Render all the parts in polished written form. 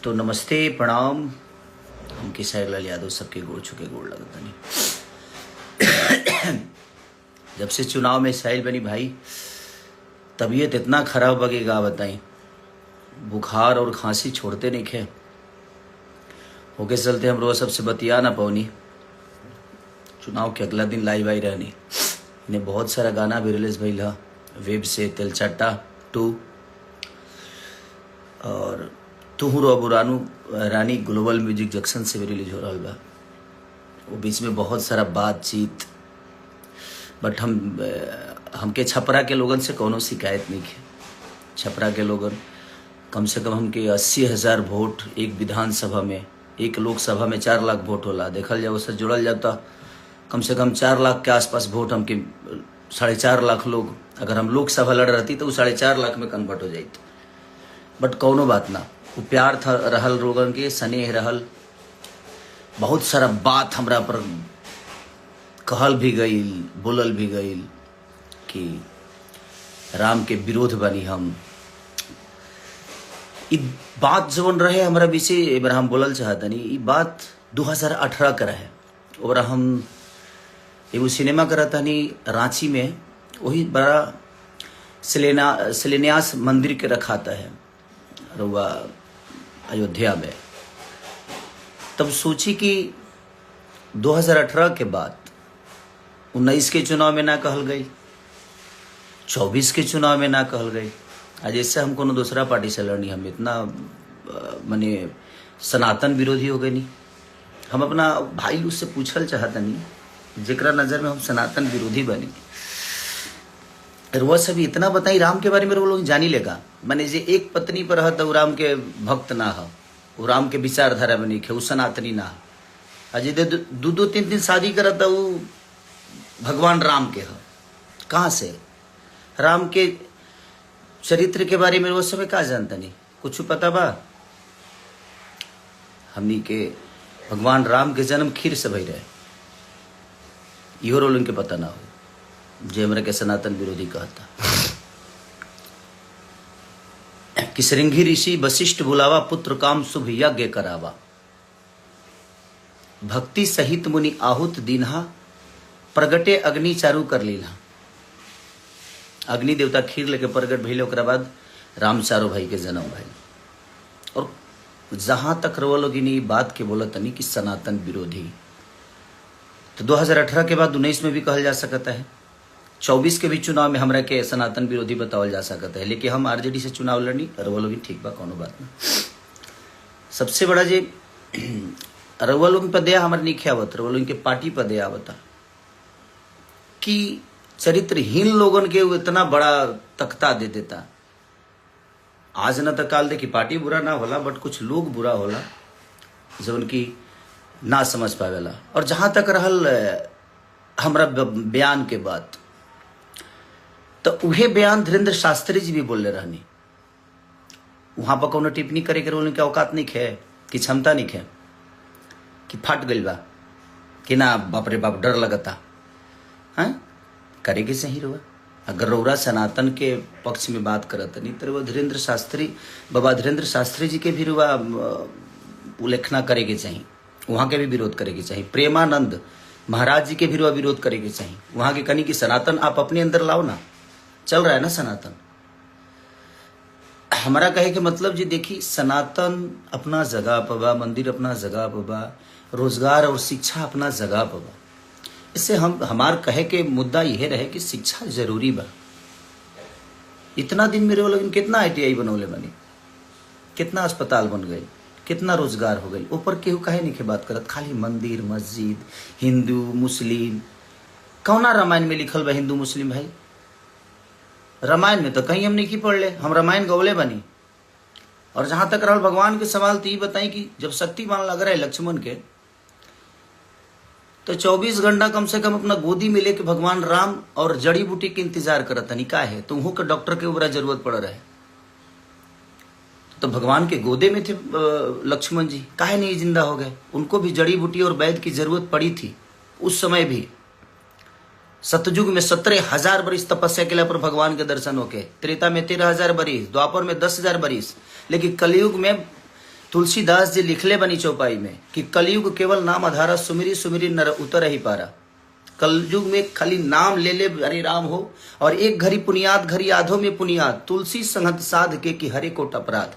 तो नमस्ते प्रणाम। हम किसार लाल यादव सबके गोड़ छुके गोड़ लगता नहीं। जब से चुनाव में साहिल बनी भाई, तबीयत इतना खराब बगेगा बताई। बुखार और खांसी छोड़ते नहीं खे होके चलते हम रोज सबसे बतिया ना पौनी। चुनाव के अगला दिन लाइव आई रहनी। इन्हें बहुत सारा गाना भी रिलीज भइल ह वेब से तेलचट्टा 2 और तुहरो बुरानू रानी ग्लोबल म्यूजिक जंक्शन से भी रिलीज हो रहा बा। वो बीच में बहुत सारा बातचीत, बट हमके छपरा के लोगन से कोनो शिकायत नहीं है। छपरा के लोगन कम से कम हमके 80,000 वोट एक विधानसभा में, एक लोकसभा में 4 लाख वोट होला। देखल जाए उससे जुड़ल जाता कम से कम 4 लाख के आसपास वोट हमके 4.5 लाख लोग, अगर हम लोकसभा लड़ रहती तो वो 4.5 लाख में कन्वर्ट हो जाती। बट कौनो बात ना, वो प्यार था रहल लोगन के, स्नेह रहल। बहुत सारा बात हमरा पर कहल भी गई, बोलल भी गई कि राम के विरोध बनी हम। ई बात जवन रहे हमारा विषय एबार हम बोलल चाहतनी। ई बात 2018 का रहे। और हम एगो सिनेमा करतनी रांची में, वही बड़ा शिलान्यास मंदिर के रखाता है रुआ अयोध्या में। तब सोची कि 2018 के बाद 19 के चुनाव में ना कहल गई, 24 के चुनाव में ना कहल गई। आज इससे हम कोनो दूसरा पार्टी से लड़नी, हम इतना माने सनातन विरोधी हो गए नहीं। हम अपना भाई उससे पूछल चाहता नहीं जेकरा नजर में हम सनातन विरोधी बनी। वह सभी इतना बताई राम के बारे में वो लोग जानी लेगा। माने जे एक पत्नी पर रहता वो राम के भक्त ना हो, वो राम के विचारधारा में नहीं खे, वो सनातनी ना हो। अजय 2-3 शादी करता वो भगवान राम के हो। कहाँ से राम के चरित्र के बारे में वो समय का जानता नहीं, कुछ पता बा? हमनी के भगवान राम के जन्म खीर से भई रहे, इहो रोल उनके पता ना हो जे हमरा के सनातन विरोधी कहता। कि श्रृंगी ऋषि वशिष्ठ बुलावा, पुत्र काम शुभ यज्ञ करावा। भक्ति सहित मुनि आहुत दीन्हा, प्रगटे अग्नि चारू कर लीला। अग्नि देवता खीर लेके प्रगट भइले, ओकरा बाद राम चारो भाई के जन्म भइल। और जहां तक रवा लोग बात के बोला तनी कि सनातन विरोधी, तो 2018 के बाद 19 में भी कहल जा सकता है, 24 के भी चुनाव में हमरा के सनातन विरोधी बतावल जा सकता है। लेकिन हम आरजेडी से चुनाव लड़नी, रवा लोग ठीक बा, कोनो बात नहीं। सबसे बड़ा जे रवा लोग पर दया हमारे नहीं आवत, रवा लोग के पार्टी पर दया आवता कि चरित्रहीन लोगन के वो इतना बड़ा तख्ता दे देता। आज न तो काल दे कि पार्टी बुरा ना होला, बट कुछ लोग बुरा होला जो उनकी ना समझ पावेला। और जहां तक रहल हमरा बयान के बात, तो उहे बयान धीरेन्द्र शास्त्री जी भी बोलले रहनी। वहां पर कोनो टिप्पणी करे के उनके औकात नहीं खे, कि क्षमता नहीं खे, कि फट गइल बा, कि ना बाप रे बाप डर लगता। हाँ करे के सही रहुआ। अगर रौरा सनातन के पक्ष में बात करत नहीं तो बाबा धीरेन्द्र शास्त्री जी के भी रुआ उल्लेखना करे के चाहिए, वहां के भी विरोध करे के चाहिए। प्रेमानंद महाराज जी के भी रुआ विरोध करे के चाहिए। वहां के कनी कि सनातन आप अपने अंदर लाओ ना, चल रहा है ना सनातन। हमारा कहे के मतलब जी देखी, सनातन अपना जगह पर बा, मंदिर अपना जगह पर बा, रोजगार और शिक्षा अपना जगह पर बा। इससे हमार कहे के मुद्दा यह रहे कि शिक्षा जरूरी बा। इतना दिन मेरे लोग कितना ITI बनौले बनी, कितना अस्पताल बन गए, कितना रोजगार हो गई। ऊपर केहू कहे नहीं के बात करत, खाली मंदिर मस्जिद, हिंदू मुस्लिम। कौना रामायण में लिखल बा हिंदू मुस्लिम भाई? रामायण में तो कहीं हम नहीं की पढ़ ले, हम रामायण गौले बनी। और जहां तक रहल भगवान के सवाल, तो ये बताई कि जब शक्तिमान लग रहा है लक्ष्मण के, तो 24 घंटा कम से कम अपना गोदी में लेके भगवान राम और जड़ी बूटी के इंतजार करता नहीं। का है तुम के डॉक्टर के ऊपर जरूरत पड़ रहा है, तो भगवान के गोदे में थे लक्ष्मण जी, काहे नहीं जिंदा हो गए? उनको भी जड़ी बूटी और वैद्य की जरूरत पड़ी थी उस समय भी। सतयुग में 17,000 बरिस तपस्या के पर भगवान के दर्शन होके, त्रेता में 13,000 बरिस, द्वापर में 10,000 बरिस, लेकिन कलयुग में तुलसीदास जी लिखले बनी चौपाई में कि कलयुग केवल नाम आधारा, सुमिरी सुमिरी नर उतर ही पारा। कलयुग में खाली नाम ले ले हरे राम हो, और एक घड़ी पुनियाद घड़ी आधो में पुनियाद, तुलसी संगत साध के कि हरे कोट अपराध।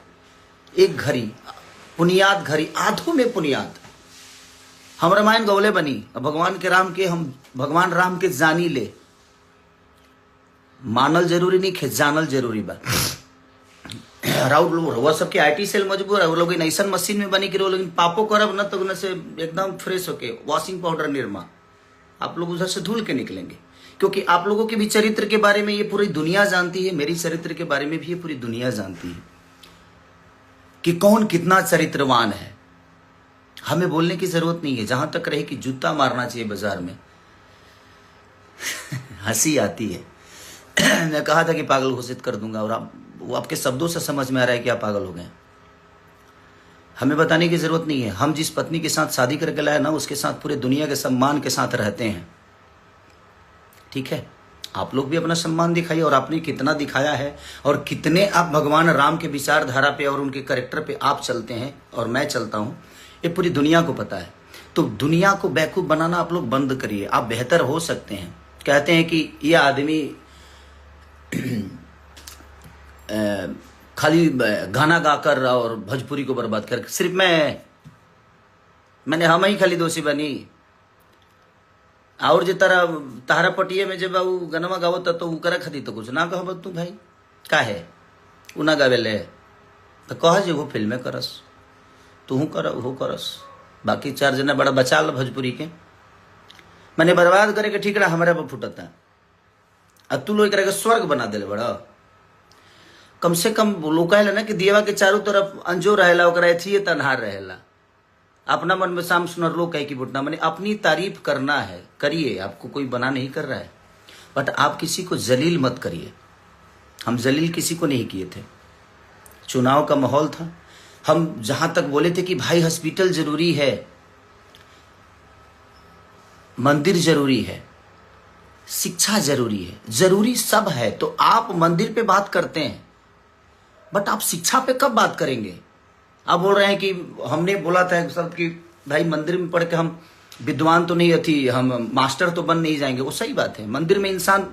एक घड़ी पुनियाद घड़ी आधो में पुनियाद। हम रामायण गौले बनी, भगवान के राम के हम भगवान राम के जानी ले, मानल जरूरी नहीं खे, जानल जरूरी बा। वो सबके आईटी सेल मजबूर है, वो लोग ऐसा मशीन में बनी कि वो लोग पापो करब न तो न से एकदम फ्रेश होके वॉशिंग पाउडर निर्मा, आप लोग उधर से धुल के निकलेंगे। क्योंकि आप लोगों के भी चरित्र के बारे में ये पूरी दुनिया जानती है, मेरी चरित्र के बारे में भी ये पूरी दुनिया जानती है कि कौन कितना चरित्रवान है। हमें बोलने की जरूरत नहीं है, जहां तक रहे कि जूता मारना चाहिए बाजार में। हंसी आती है। मैं कहा था कि पागल घोषित कर दूंगा, और वो आपके शब्दों से समझ में आ रहा है कि आप पागल हो गए। हमें बताने की जरूरत नहीं है। हम जिस पत्नी के साथ शादी करके लाए ना, उसके साथ पूरे दुनिया के सम्मान के साथ रहते हैं। ठीक है, आप लोग भी अपना सम्मान दिखाइए, और आपने कितना दिखाया है, और कितने आप भगवान राम के विचारधारा पे और उनके कैरेक्टर पे आप चलते हैं और मैं चलता हूं, ये पूरी दुनिया को पता है। तो दुनिया को बेवकूफ बनाना आप लोग बंद करिए। आप बेहतर हो सकते हैं। कहते हैं कि यह आदमी खाली गाना गाकर और भोजपुरी को बर्बाद कर, सिर्फ मैंने हम ही खाली दोषी बनी। और जो तारा पटिए में जब वो गनवा गावता तो उकरा खदी तो कुछ ना कहो तू भाई का है उ ना गावेले तो कह जे वो फिल्में करस, तू कर वो करस, बाकी 4 जना बड़ा बचा ल भोजपुरी के। मैंने बर्बाद करे के ठीक रहा, हमारे पर फुटता आ तू लोग के स्वर्ग बना दिले बड़ा। कम से कम लोग कहे ना कि दियवा के चारों तरफ अंजोर रहेला, ओकरा एथिए तन्हार रहेला। अपना मन में शाम सुनर लोग कहे कि बुटना, मैंने अपनी तारीफ करना है, करिए, आपको कोई बना नहीं कर रहा है, बट आप किसी को जलील मत करिए। हम जलील किसी को नहीं किए थे। चुनाव का माहौल था, हम जहां तक बोले थे कि भाई हॉस्पिटल जरूरी है, मंदिर जरूरी है, शिक्षा जरूरी है, जरूरी सब है, तो आप मंदिर पे बात करते हैं, बट आप शिक्षा पे कब बात करेंगे? आप बोल रहे हैं कि हमने बोला था सब कि भाई मंदिर में पढ़ के हम विद्वान तो नहीं थी, हम मास्टर तो बन नहीं जाएंगे। वो सही बात है, मंदिर में इंसान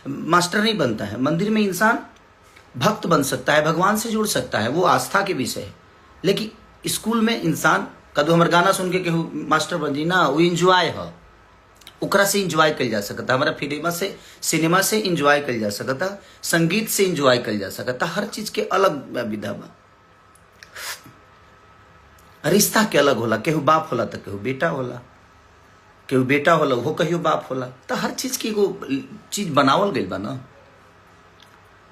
मास्टर नहीं बनता है, मंदिर में इंसान भक्त बन सकता है, भगवान से जुड़ सकता है, वो आस्था के विषय है। लेकिन स्कूल में इंसान कदू हमारे गाना सुन के केहू मास्टर बन जी ना, वो इंजॉय है, उकरा से इंजॉय कल जा सकता, हमारा सिनेमा से इंजॉय कल जा सकता, संगीत से इंजॉय कल जा सकता, हर चीज के अलग विधा बा। रिश्ता के अलग होला, केहू बाप होला तो केहू बेटा होला, केहू बेटा होला वो कहियो बाप होला, तो हर चीज की वो चीज बनावल गई बा ना।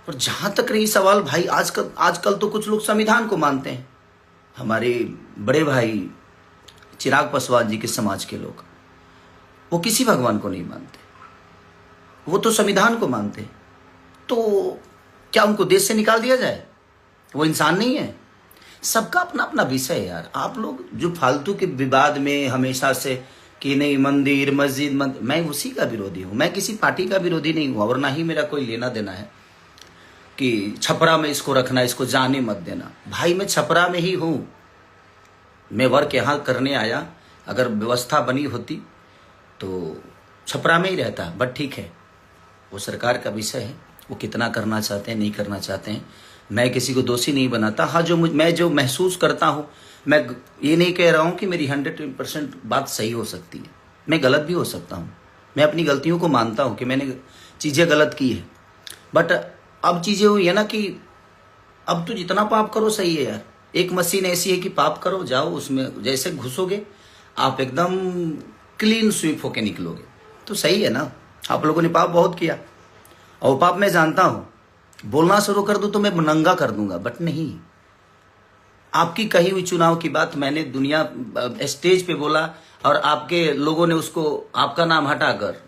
और जहां तक रही सवाल भाई, आजकल तो कुछ लोग संविधान को मानते हैं। हमारे बड़े भाई चिराग पासवान जी के समाज के लोग, वो किसी भगवान को नहीं मानते, वो तो संविधान को मानते। तो क्या उनको देश से निकाल दिया जाए? वो इंसान नहीं है? सबका अपना अपना विषय है यार। आप लोग जो फालतू के विवाद में हमेशा से कि नहीं मंदिर मस्जिद मैं उसी का विरोधी हूँ। मैं किसी पार्टी का विरोधी नहीं हूँ, और ना ही मेरा कोई लेना देना है कि छपरा में इसको रखना, इसको जाने मत देना। भाई मैं छपरा में ही हूँ, मैं वर्क यहाँ करने आया, अगर व्यवस्था बनी होती तो छपरा में ही रहता, बट ठीक है, वो सरकार का विषय है, वो कितना करना चाहते हैं नहीं करना चाहते हैं, मैं किसी को दोषी नहीं बनाता। हाँ, मैं जो महसूस करता हूँ, मैं ये नहीं कह रहा हूँ कि मेरी 100% बात सही हो सकती है, मैं गलत भी हो सकता हूँ, मैं अपनी गलतियों को मानता हूँ कि मैंने चीज़ें गलत की है। बट अब चीज़ें हुई है ना कि अब तो जितना पाप करो सही है यार। एक मशीन ऐसी है कि पाप करो, जाओ उसमें जैसे घुसोगे आप एकदम क्लीन स्वीप होके निकलोगे, तो सही है ना। आप लोगों ने पाप बहुत किया, और पाप मैं जानता हूँ, बोलना शुरू कर दूं तो मैं नंगा कर दूंगा, बट नहीं। आपकी कही हुई चुनाव की बात मैंने दुनिया स्टेज पे बोला, और आपके लोगों ने उसको आपका नाम हटाकर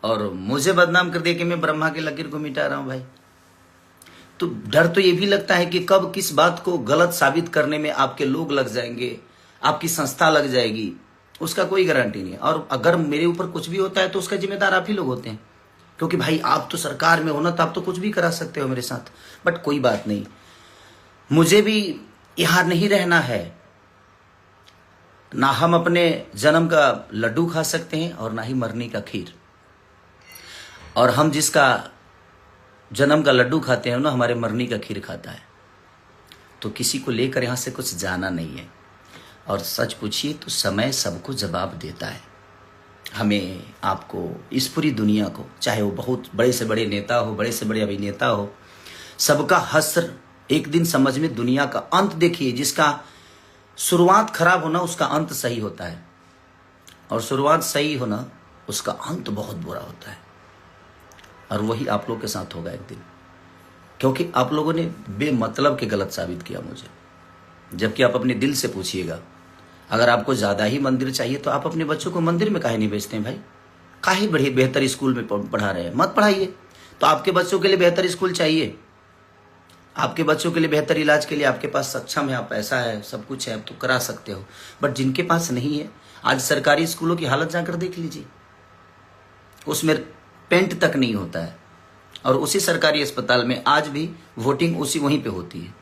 और मुझे बदनाम कर दिया कि मैं ब्रह्मा की लकीर को मिटा रहा हूं भाई। तो डर तो ये भी लगता है कि कब किस बात को गलत साबित करने में आपके लोग लग जाएंगे, आपकी संस्था लग जाएगी, उसका कोई गारंटी नहीं है। और अगर मेरे ऊपर कुछ भी होता है तो उसका जिम्मेदार आप ही लोग होते हैं, क्योंकि भाई आप तो सरकार में हो ना, तो आप तो कुछ भी करा सकते हो मेरे साथ। बट कोई बात नहीं, मुझे भी यहां नहीं रहना है। ना हम अपने जन्म का लड्डू खा सकते हैं और ना ही मरने का खीर। और हम जिसका जन्म का लड्डू खाते हैं ना, हमारे मरने का खीर खाता है। तो किसी को लेकर यहां से कुछ जाना नहीं है। और सच पूछिए तो समय सबको जवाब देता है। हमें, आपको, इस पूरी दुनिया को, चाहे वो बहुत बड़े से बड़े नेता हो, बड़े से बड़े अभिनेता हो, सबका हश्र एक दिन समझ में दुनिया का अंत देखिए। जिसका शुरुआत खराब होना उसका अंत सही होता है, और शुरुआत सही होना उसका अंत बहुत बुरा होता है। और वही आप लोग के साथ होगा एक दिन, क्योंकि आप लोगों ने बेमतलब के गलत साबित किया मुझे। जबकि आप अपने दिल से पूछिएगा, अगर आपको ज्यादा ही मंदिर चाहिए तो आप अपने बच्चों को मंदिर में काहे नहीं भेजते हैं भाई? काहे बड़े बेहतर स्कूल में पढ़ा रहे हैं? मत पढ़ाइए। तो आपके बच्चों के लिए बेहतर स्कूल चाहिए, आपके बच्चों के लिए बेहतर इलाज के लिए आपके पास सक्षम है, आप पैसा है, सब कुछ है, आप तो करा सकते हो। बट जिनके पास नहीं है, आज सरकारी स्कूलों की हालत जाकर देख लीजिए, उसमें पेंट तक नहीं होता है। और उसी सरकारी अस्पताल में आज भी वोटिंग उसी वहीं पे होती है।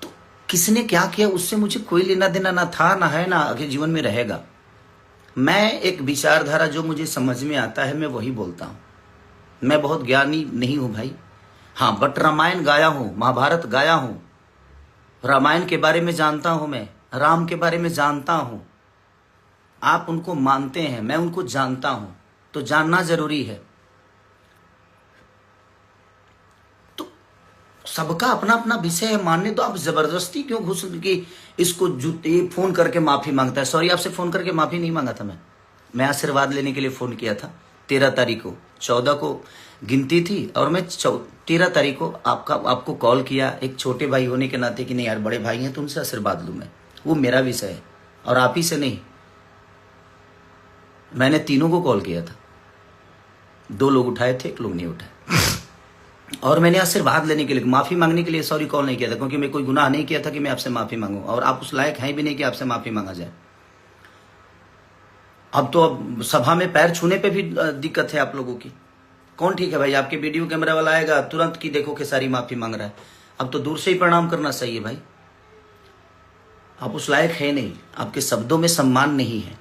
तो किसने क्या किया उससे मुझे कोई लेना देना ना था, ना है, ना आगे जीवन में रहेगा। मैं एक विचारधारा जो मुझे समझ में आता है मैं वही बोलता हूं। मैं बहुत ज्ञानी नहीं हूं भाई, हाँ, बट रामायण गाया हूं, महाभारत गाया हूं, रामायण के बारे में जानता हूं, मैं राम के बारे में जानता हूं। आप उनको मानते हैं, मैं उनको जानता हूं, तो जानना जरूरी है। तो सबका अपना अपना विषय है, मानने तो आप जबरदस्ती क्यों घुस के इसको जूते फोन करके माफी मांगता है? सॉरी, आपसे फोन करके माफी नहीं मांगा था मैं आशीर्वाद लेने के लिए फोन किया था। 13 तारीख को, 14 को गिनती थी और मैं 13 तारीख को आपको कॉल किया एक छोटे भाई होने के नाते कि नहीं यार बड़े भाई हैं तो उनसे आशीर्वाद लूं मैं, वो मेरा विषय है और आप ही से नहीं। मैंने तीनों को कॉल किया था, 2 लोग उठाए थे, 1 लोग नहीं उठाए। और मैंने आशीर्वाद लेने के लिए, माफी मांगने के लिए सॉरी कॉल नहीं किया था, क्योंकि मैं कोई गुनाह नहीं किया था कि मैं आपसे माफी मांगू, और आप उस लायक हैं भी नहीं कि आपसे माफी मांगा जाए। अब तो अब सभा में पैर छूने पे भी दिक्कत है आप लोगों की। कौन ठीक है भाई? आपके वीडियो कैमरा वाला आएगा तुरंत की देखो खेसारी माफी मांग रहा है। अब तो दूर से ही प्रणाम करना सही है भाई, आप उस लायक है नहीं, आपके शब्दों में सम्मान नहीं है।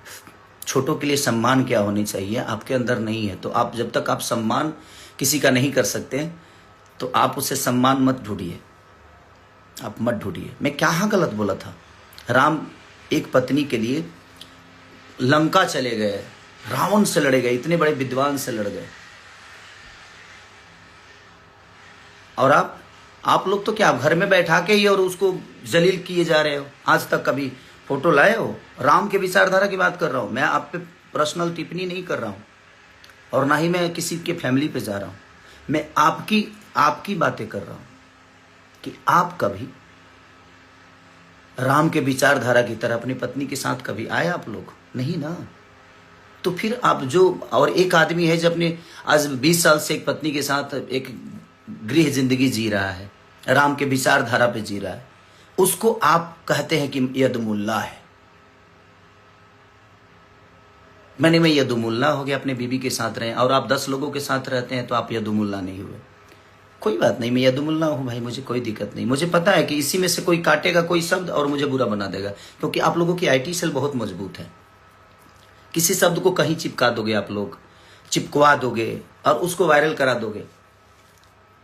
छोटों के लिए सम्मान क्या होनी चाहिए आपके अंदर नहीं है। तो आप जब तक आप सम्मान किसी का नहीं कर सकते तो आप उससे सम्मान मत ढूंढिए, आप मत ढूंढिए। मैं क्या गलत बोला था? राम एक पत्नी के लिए लंका चले गए, रावण से लड़े गए, इतने बड़े विद्वान से लड़ गए। और आप लोग तो क्या घर में बैठा के ही और उसको जलील किए जा रहे हो। आज तक कभी फोटो लाए हो? राम के विचारधारा की बात कर रहा हूं मैं, आप पे पर्सनल टिप्पणी नहीं कर रहा हूं, और ना ही मैं किसी के फैमिली पे जा रहा हूं। मैं आपकी बातें कर रहा हूं कि आप कभी राम के विचारधारा की तरह अपनी पत्नी के साथ कभी आए? आप लोग नहीं ना। तो फिर आप जो, और एक आदमी है जो अपने आज 20 साल से एक पत्नी के साथ एक गृह जिंदगी जी रहा है, राम के विचारधारा पे जी रहा है, उसको आप कहते हैं कि यदमुल्ला है। मैं यदुमुल्ला हो गया, अपने बीबी के साथ रहे, और आप 10 लोगों के साथ रहते हैं तो आप यदुमुल्ला नहीं हुए। कोई बात नहीं, मैं यदुमुल्ला हूं भाई, मुझे कोई दिक्कत नहीं। मुझे पता है कि इसी में से कोई काटेगा कोई शब्द और मुझे बुरा बना देगा, क्योंकि आप लोगों की आईटी सेल बहुत मजबूत है। किसी शब्द को कहीं चिपका दोगे, आप लोग चिपकवा दोगे और उसको वायरल करा दोगे।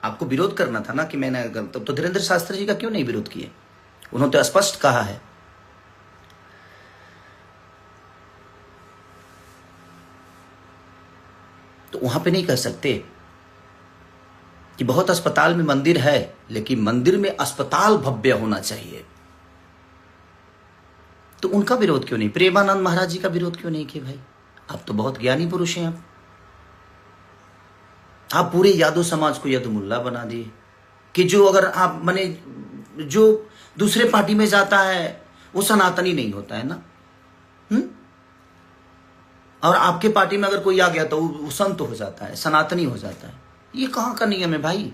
आपको विरोध करना था ना कि मैंने गलत, तो धीरेन्द्र शास्त्री जी का क्यों नहीं विरोध किए? उन्होंने तो स्पष्ट कहा है। तो वहां पे नहीं कह सकते कि बहुत अस्पताल में मंदिर है, लेकिन मंदिर में अस्पताल भव्य होना चाहिए। तो उनका विरोध क्यों नहीं? प्रेमानंद महाराज जी का विरोध क्यों नहीं किया भाई? आप तो बहुत ज्ञानी पुरुष हैं। आप पूरे यादव समाज को यदुमुल्ला बना दिए कि जो अगर आप माने जो दूसरे पार्टी में जाता है वो सनातनी नहीं होता है ना। और आपके पार्टी में अगर कोई आ गया तो वो संत हो जाता है, सनातनी हो जाता है। ये कहां का नियम है भाई?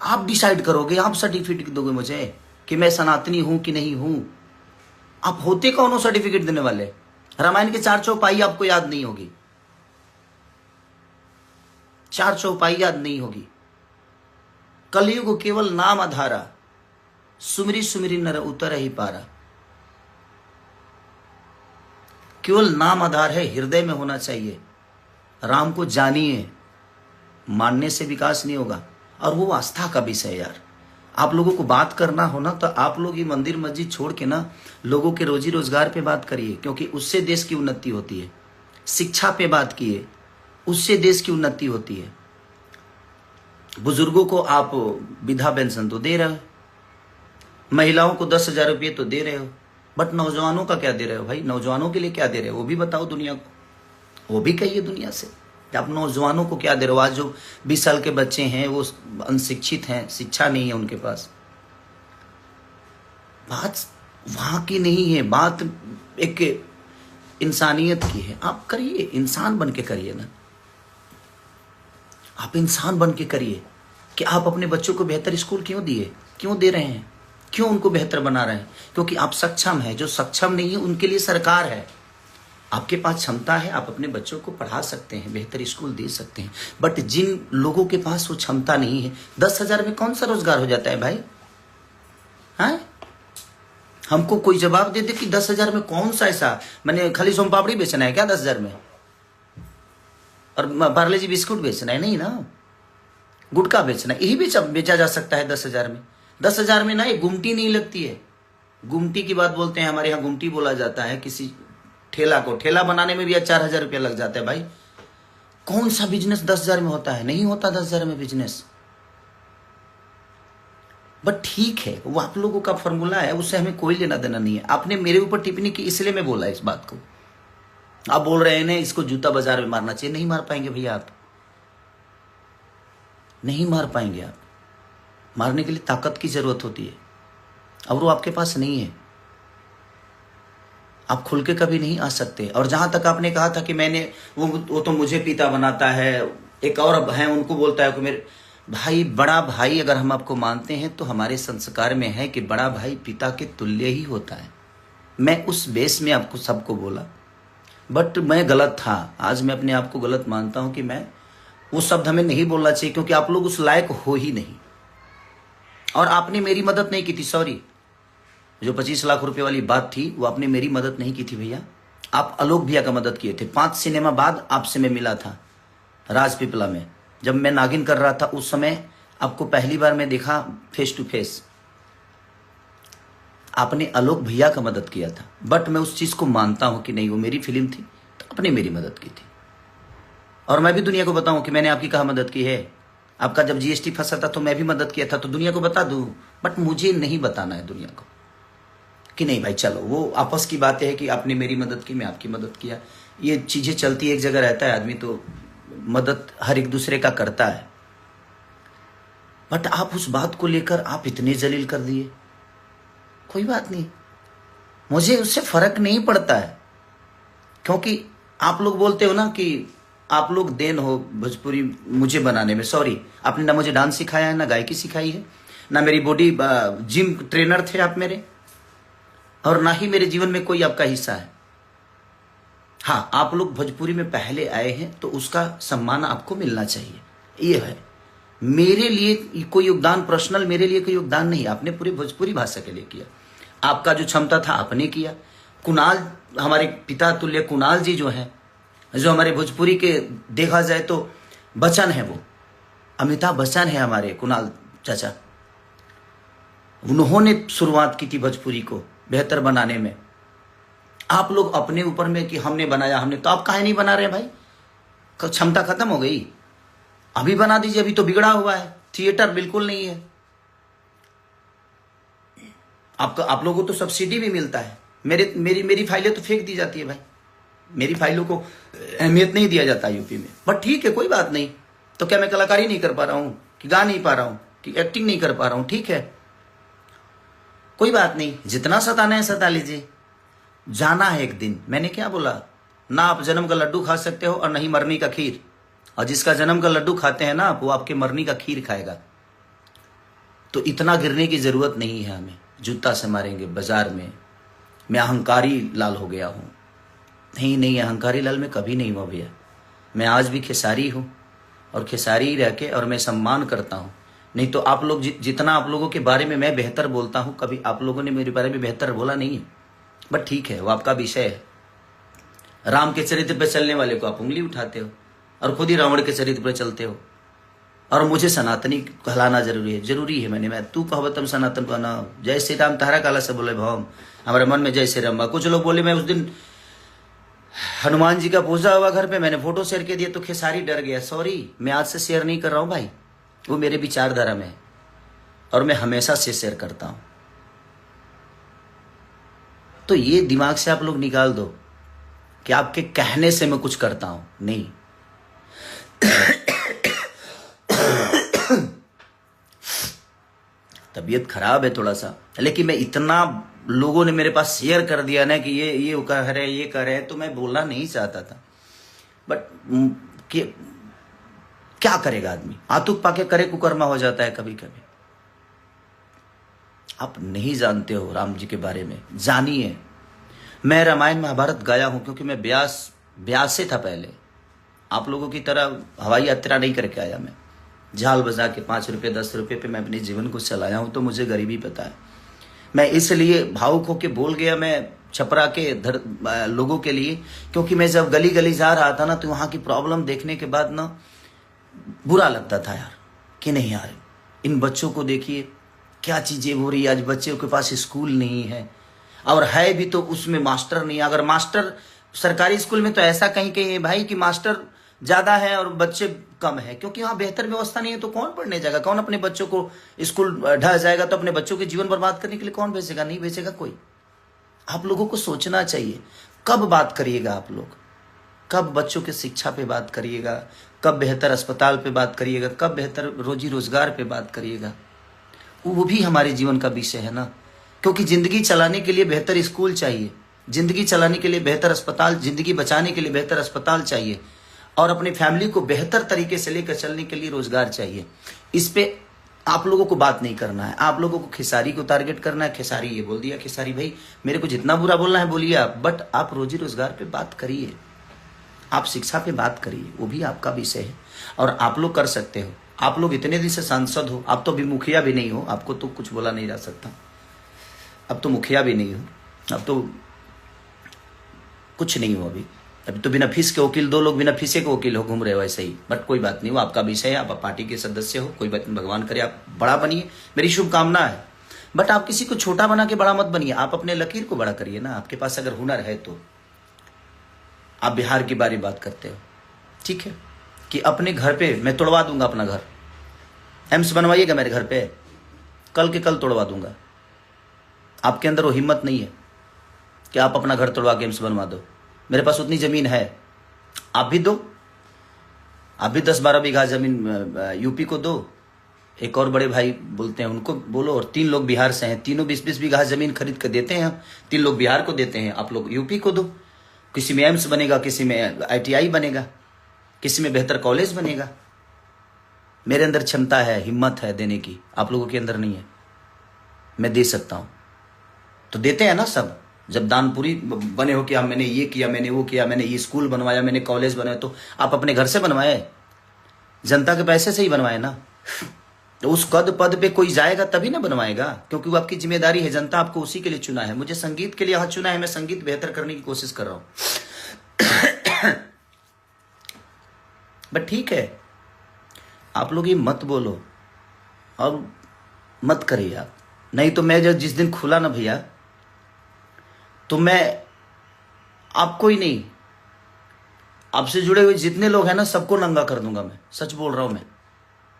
आप डिसाइड करोगे, आप सर्टिफिकेट दोगे मुझे कि मैं सनातनी हूं कि नहीं हूं। आप होते कौन हो सर्टिफिकेट देने वाले? रामायण के 4 चौपाई आपको याद नहीं होगी, 4 चौपाई याद नहीं होगी। कलयुग केवल नाम आधारा, सुमरी सुमरी नर उतर ही पारा। केवल नाम आधार है, हृदय में होना चाहिए। राम को जानिए, मानने से विकास नहीं होगा। और वो आस्था का विषय है यार। आप लोगों को बात करना हो ना तो आप लोग ये मंदिर मस्जिद छोड़ के ना लोगों के रोजी रोजगार पे बात करिए, क्योंकि उससे देश की उन्नति होती है। शिक्षा पे बात किए, उससे देश की उन्नति होती है। बुजुर्गों को आप विधवा पेंशन तो दे रहे हो, महिलाओं को 10,000 रुपये तो दे रहे हो, बट नौजवानों का क्या दे रहे हो भाई? नौजवानों के लिए क्या दे रहे हो वो भी बताओ दुनिया को। वो भी कहिए दुनिया से कि आप नौजवानों को क्या दे रहे हो। आज जो 20 साल के बच्चे हैं वो अनशिक्षित हैं, शिक्षा नहीं है उनके पास। बात वहां की नहीं है, बात एक इंसानियत की है। आप करिए, इंसान बन के करिए ना, आप इंसान बन के करिए कि आप अपने बच्चों को बेहतर स्कूल क्यों दिए, क्यों दे रहे हैं, क्यों उनको बेहतर बना रहे हैं? क्योंकि आप सक्षम हैं। जो सक्षम नहीं है उनके लिए सरकार है। आपके पास क्षमता है, आप अपने बच्चों को पढ़ा सकते हैं, बेहतर स्कूल दे सकते हैं। बट जिन लोगों के पास वो क्षमता नहीं है, 10,000 में कौन सा रोजगार हो जाता है भाई? हाँ, हमको कोई जवाब दे दे कि 10,000 में कौन सा ऐसा, मैंने खाली सोम पापड़ी बेचना है क्या 10,000 में? और पार्ले जी बिस्कुट बेचना है? नहीं ना, गुटखा बेचना है, यही बेचा जा सकता है 10,000 में। 10,000 में ना एक गुमटी नहीं लगती है। गुमटी की बात बोलते हैं, हमारे यहाँ गुमटी बोला जाता है किसी ठेला को। ठेला बनाने में भी 4,000 रुपया लग जाता है भाई। कौन सा बिजनेस 10,000 में होता है? नहीं होता 10,000 में बिजनेस। बट ठीक है, वो आप लोगों का फॉर्मूला है, उससे हमें कोई लेना देना नहीं है। आपने मेरे ऊपर टिप्पणी की इसलिए मैं बोला इस बात को। आप बोल रहे हैं इसको जूता बाजार में मारना चाहिए। नहीं मार पाएंगे भैया, आप नहीं मार पाएंगे। आप मारने के लिए ताकत की जरूरत होती है, और वो आपके पास नहीं है। आप खुल के कभी नहीं आ सकते। और जहां तक आपने कहा था कि मैंने वो तो मुझे पिता बनाता है, एक और है उनको बोलता है कि मेरे भाई, बड़ा भाई अगर हम आपको मानते हैं तो हमारे संस्कार में है कि बड़ा भाई पिता के तुल्य ही होता है। मैं उस बेस में आपको सबको बोला, बट मैं गलत था। आज मैं अपने आप को गलत मानता हूं कि मैं वो शब्द हमें नहीं बोलना चाहिए, क्योंकि आप लोग उस लायक हो ही नहीं। और आपने मेरी मदद नहीं की थी, सॉरी। जो 25 लाख रुपए वाली बात थी वो आपने मेरी मदद नहीं की थी भैया, आप आलोक भैया का मदद किए थे। 5 सिनेमा बाद आपसे मैं मिला था राजपीपला में, जब मैं नागिन कर रहा था। उस समय आपको पहली बार मैं देखा फेस टू फेस। आपने आलोक भैया का मदद किया था, बट मैं उस चीज को मानता हूं कि नहीं, वो मेरी फिल्म थी तो आपने मेरी मदद की थी। और मैं भी दुनिया को बताऊं कि मैंने आपकी कहाँ मदद की है। आपका जब जीएसटी फंसा था तो मैं भी मदद किया था, तो दुनिया को बता दूं। बट मुझे नहीं बताना है दुनिया को कि नहीं भाई चलो, वो आपस की बातें है कि आपने मेरी मदद की, मैं आपकी मदद किया। ये चीजें चलती एक जगह रहता है आदमी, तो मदद हर एक दूसरे का करता है। बट आप उस बात को लेकर आप इतने जलील कर दिए। कोई बात नहीं, मुझे उससे फर्क नहीं पड़ता है, क्योंकि आप लोग बोलते हो ना कि आप लोग देन हो भोजपुरी मुझे बनाने में। सॉरी, आपने ना मुझे डांस सिखाया है, ना गायकी सिखाई है, ना मेरी बॉडी जिम ट्रेनर थे आप मेरे, और ना ही मेरे जीवन में कोई आपका हिस्सा है। हाँ, आप लोग भोजपुरी में पहले आए हैं तो उसका सम्मान आपको मिलना चाहिए, ये है। मेरे लिए कोई योगदान पर्सनल, मेरे लिए कोई योगदान नहीं, आपने पूरी भोजपुरी भाषा के लिए किया। आपका जो क्षमता था आपने किया। कुणाल, हमारे पिता तुल्य कुणाल जी जो हैं, जो हमारे भोजपुरी के देखा जाए तो बच्चन है, वो अमिताभ बच्चन है हमारे कुणाल चाचा। उन्होंने शुरुआत की थी भोजपुरी को बेहतर बनाने में। आप लोग अपने ऊपर में कि हमने बनाया, हमने, तो आप काहे नहीं बना रहे भाई? क्षमता खत्म हो गई, अभी बना दीजिए। अभी तो बिगड़ा हुआ है, थिएटर बिल्कुल नहीं है। आप लोगों को तो सब्सिडी भी मिलता है। मेरी फाइलें तो फेंक दी जाती है भाई, मेरी फाइलों को अहमियत नहीं दिया जाता यूपी में। बट ठीक है, कोई बात नहीं। तो क्या मैं कलाकारी नहीं कर पा रहा हूं, कि गा नहीं पा रहा हूं, कि एक्टिंग नहीं कर पा रहा हूं? ठीक है, कोई बात नहीं, जितना सताना है सता लीजिए। जाना है एक दिन। मैंने क्या बोला? ना आप जन्म का लड्डू खा सकते हो और नहीं मरनी का खीर। और जिसका जन्म का लड्डू खाते हैं ना आप, वो आपके मरनी का खीर खाएगा। तो इतना गिरने की जरूरत नहीं है हमें। जूता से मारेंगे बाजार में। मैं अहंकारी लाल हो गया हूं? नहीं, अहंकारी लाल मैं कभी नहीं हुआ भैया। मैं आज भी खेसारी हूं, और खेसारी ही रह के, और मैं सम्मान करता हूं नहीं तो आप लोग जितना आप लोगों के बारे में मैं बेहतर बोलता हूं, कभी आप लोगों ने मेरे बारे में बेहतर बोला नहीं है। बट ठीक है, वो आपका विषय है। राम के चरित्र पर चलने वाले को आप उंगली उठाते हो और खुद ही रावण के चरित्र पर चलते हो। और मुझे सनातनी कहलाना जरूरी है। मैं तू कहो तुम सनातन कहना। जय श्री राम तारा काला से बोले भम, हमारे मन में जय श्री राम। कुछ लोग बोले मैं उस दिन हनुमान जी का पूजा हुआ घर पे, मैंने फोटो शेयर कर दिया तो खेसारी डर गया। सॉरी, मैं आज से शेयर नहीं कर रहा हूं भाई, वो मेरे विचारधारा में है और मैं हमेशा से शेयर करता हूं। तो ये दिमाग से आप लोग निकाल दो कि आपके कहने से मैं कुछ करता हूं, नहीं। तबीयत खराब है थोड़ा सा, लेकिन मैं इतना लोगों ने मेरे पास शेयर कर दिया ना कि ये कर रहे, ये कर रहे, तो मैं बोलना नहीं चाहता था। बट क्या करेगा आदमी, आतुक पाके करे कुकर्मा हो जाता है कभी कभी। आप नहीं जानते हो राम जी के बारे में, जानिए। मैं रामायण महाभारत गाया हूं क्योंकि मैं ब्यास से था पहले। आप लोगों की तरह हवाई यात्रा नहीं करके आया मैं। झाल बजा के 5 रुपये 10 रुपये पे मैं अपने जीवन को चलाया हूं, तो मुझे गरीबी पता है। मैं इसलिए भावुक होके बोल गया मैं छपरा के लोगों के लिए, क्योंकि मैं जब गली गली जा रहा था ना, तो वहां की प्रॉब्लम देखने के बाद ना बुरा लगता था यार, कि नहीं यार, इन बच्चों को देखिए क्या चीजें हो रही है। आज बच्चों के पास स्कूल नहीं है, और है भी तो उसमें मास्टर नहीं है। अगर मास्टर सरकारी स्कूल में तो ऐसा कहीं भाई कि मास्टर ज्यादा है और बच्चे कम है, क्योंकि वहां बेहतर व्यवस्था नहीं है। तो कौन पढ़ने जाएगा, कौन अपने बच्चों को स्कूल ढह जाएगा तो अपने बच्चों के जीवन बर्बाद करने के लिए कौन भेजेगा, नहीं भेजेगा कोई। आप लोगों को सोचना चाहिए, कब बात करिएगा आप लोग, कब बच्चों की शिक्षा पे बात करिएगा, कब बेहतर अस्पताल पे बात करिएगा, कब बेहतर रोजी रोजगार पे बात करिएगा। वो भी हमारे जीवन का विषय है ना, क्योंकि जिंदगी चलाने के लिए बेहतर स्कूल चाहिए, जिंदगी चलाने के लिए बेहतर अस्पताल, जिंदगी बचाने के लिए बेहतर अस्पताल चाहिए, और अपनी फैमिली को बेहतर तरीके से लेकर चलने के लिए रोजगार चाहिए। इस पे आप लोगों को बात नहीं करना है। आप लोगों को खेसारी को टारगेट करना है। खेसारी ये बोल दिया, खेसारी भाई मेरे को जितना बुरा बोलना है बोलिए आप, बट आप रोजी रोजगार पे बात करिए, आप शिक्षा पे बात करिए, वो भी आपका विषय है और आप लोग कर सकते हो। आप लोग इतने दिन से सांसद हो, आप तो अभी मुखिया भी नहीं हो, आपको तो कुछ बोला नहीं जा सकता। अब तो मुखिया भी नहीं हो, अब तो कुछ नहीं हो। अभी तो बिना फीस के वकील, 2 लोग बिना फीसे के वकील हो, घूम रहे हो ऐसे ही। बट कोई बात नहीं, वो आपका विषय है, आप पार्टी के सदस्य हो, कोई बात नहीं, भगवान करे आप बड़ा बनिए, मेरी शुभकामना है। बट आप किसी को छोटा बना के बड़ा मत बनिए, आप अपने लकीर को बड़ा करिए ना। आपके पास अगर हुनर है तो। आप बिहार की बारे बात करते हो, ठीक है, कि अपने घर पे मैं तोड़वा दूंगा अपना घर, एम्स बनवाइएगा मेरे घर पे, कल के कल तोड़वा दूंगा। आपके अंदर वो हिम्मत नहीं है कि आप अपना घर तोड़वा के एम्स बनवा दो। मेरे पास उतनी जमीन है, आप भी दो, आप भी 10-12 बीघा जमीन यूपी को दो। एक और बड़े भाई बोलते हैं, उनको बोलो। और 3 लोग बिहार से हैं, तीनों 20-20 बीघा जमीन खरीद कर देते हैं। 3 लोग बिहार को देते हैं, आप लोग यूपी को दो। किसी में एम्स बनेगा, किसी में ITI बनेगा, किसी में बेहतर कॉलेज बनेगा। मेरे अंदर क्षमता है, हिम्मत है देने की, आप लोगों के अंदर नहीं है। मैं दे सकता हूं, तो देते हैं ना सब। जब दानपुरी बने हो कि मैंने ये किया, मैंने वो किया, मैंने ये स्कूल बनवाया, मैंने कॉलेज बनाया, तो आप अपने घर से बनवाए, जनता के पैसे से ही बनवाए ना। तो उस पद पे कोई जाएगा तभी ना बनवाएगा, क्योंकि वो आपकी जिम्मेदारी है। जनता आपको उसी के लिए चुना है। मुझे संगीत के लिए यहाँ चुना है, मैं संगीत बेहतर करने की कोशिश कर रहा हूं। बट ठीक है, आप लोग ये मत बोलो और मत करिए आप। नहीं तो मैं जब जिस दिन खुला ना भैया, तो मैं आपको ही नहीं, आपसे जुड़े हुए जितने लोग हैं ना, सबको नंगा कर दूंगा। मैं सच बोल रहा हूं मैं,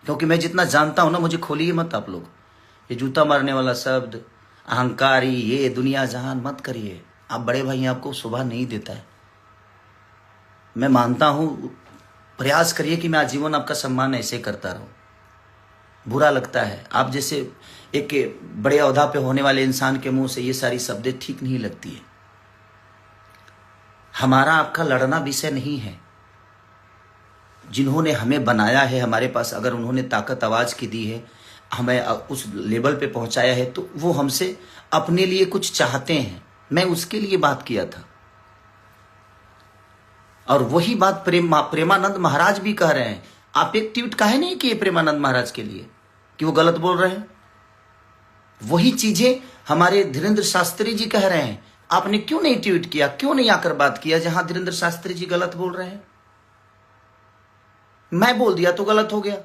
क्योंकि मैं जितना जानता हूं ना, मुझे खोलिए मत आप लोग। ये जूता मारने वाला शब्द, अहंकारी, ये दुनिया जहान मत करिए। आप बड़े भाई, आपको शोभा नहीं देता है। मैं मानता हूं, प्रयास करिए कि मैं आजीवन आपका सम्मान ऐसे करता रहूं। बुरा लगता है, आप जैसे एक बड़े ओहदा पे होने वाले इंसान के मुंह से ये सारी शब्दें ठीक नहीं लगती है। हमारा आपका लड़ना विषय नहीं है। जिन्होंने हमें बनाया है, हमारे पास अगर उन्होंने ताकत आवाज की दी है, हमें उस लेवल पे पहुंचाया है, तो वो हमसे अपने लिए कुछ चाहते हैं। मैं उसके लिए बात किया था, और वही बात प्रेमानंद महाराज भी कह रहे हैं। आप एक ट्वीट काहे नहीं किए प्रेमानंद महाराज के लिए? कि वो गलत बोल रहे हैं? वही चीजें हमारे धीरेन्द्र शास्त्री जी कह रहे हैं। आपने क्यों नहीं ट्वीट किया, क्यों नहीं आकर बात किया जहां धीरेन्द्र शास्त्री जी गलत बोल रहे हैं? मैं बोल दिया तो गलत हो गया।